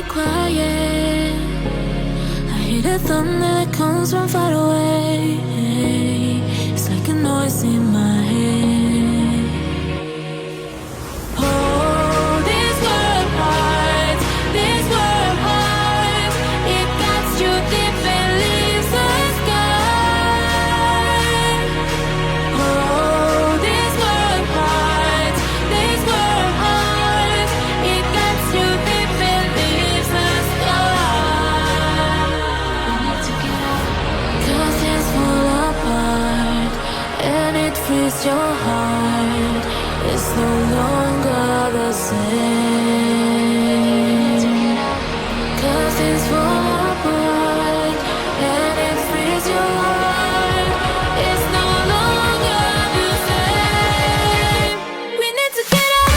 quiet. I hear the thunder that comes from far away. It's like a noise in my head. Oh, this world heart, this world heart, it cuts you deep and leaves the sky. Oh, this world heart, it cuts you deep and leaves the sky. We need to get out, 'cause things fall apart and it frees your heart. It's no longer the same. 'Cause things fall apart and it frees your heart. It's no longer the same. We need to get out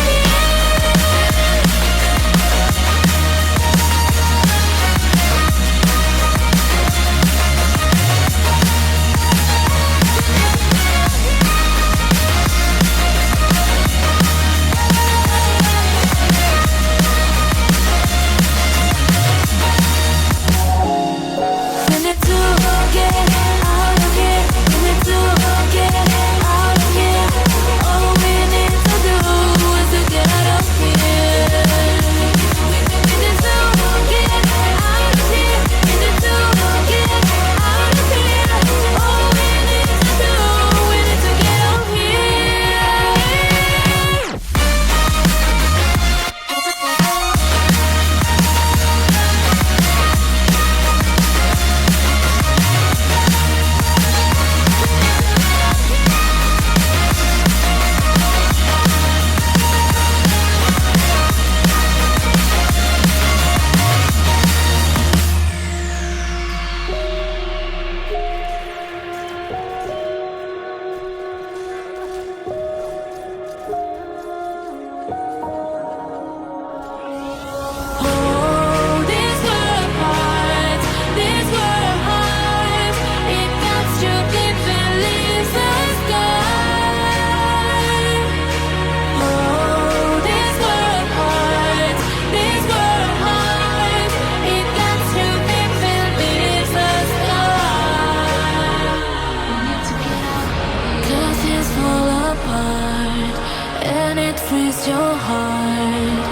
your heart.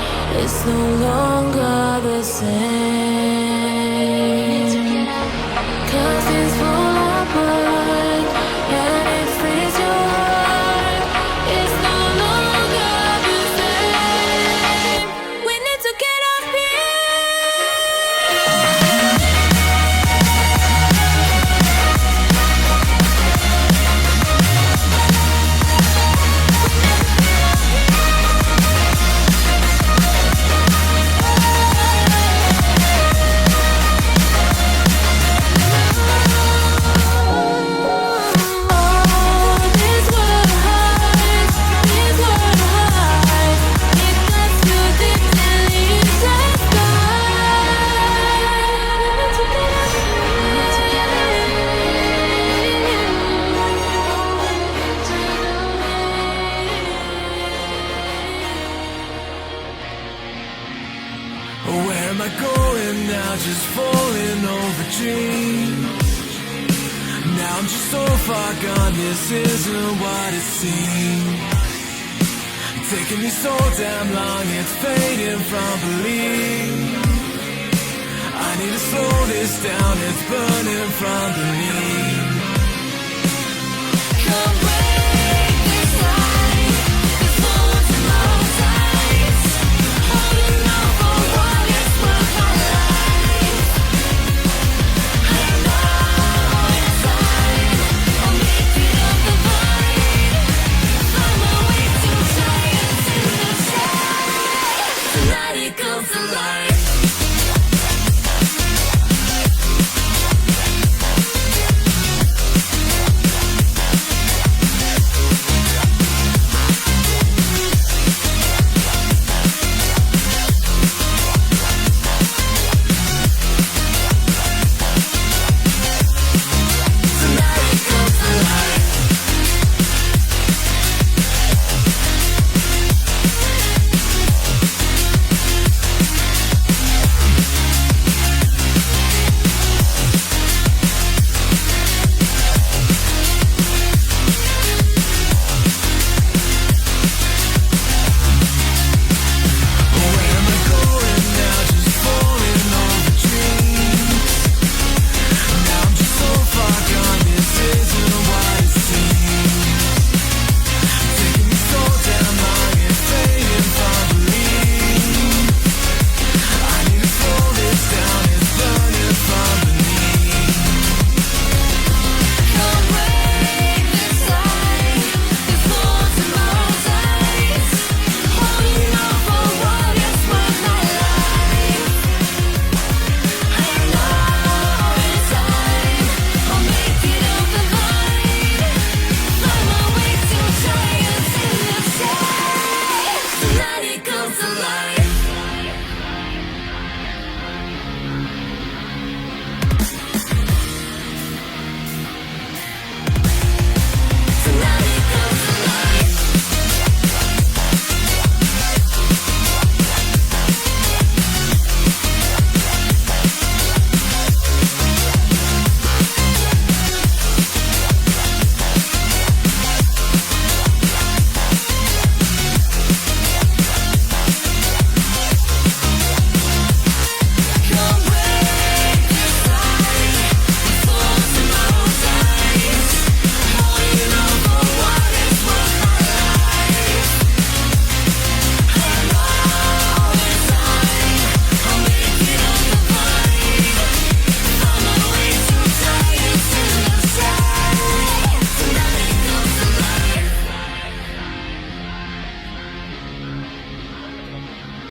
It's no longer the same. 'Cause things fall apart and it frees your heart. It's no longer the same. We need to get up Where am I going now? Just falling over dreams. Now I'm just so far gone, this isn't what it seems. Taking me so damn long, it's fading from belief. I need to slow this down, it's burning from beneath. Come break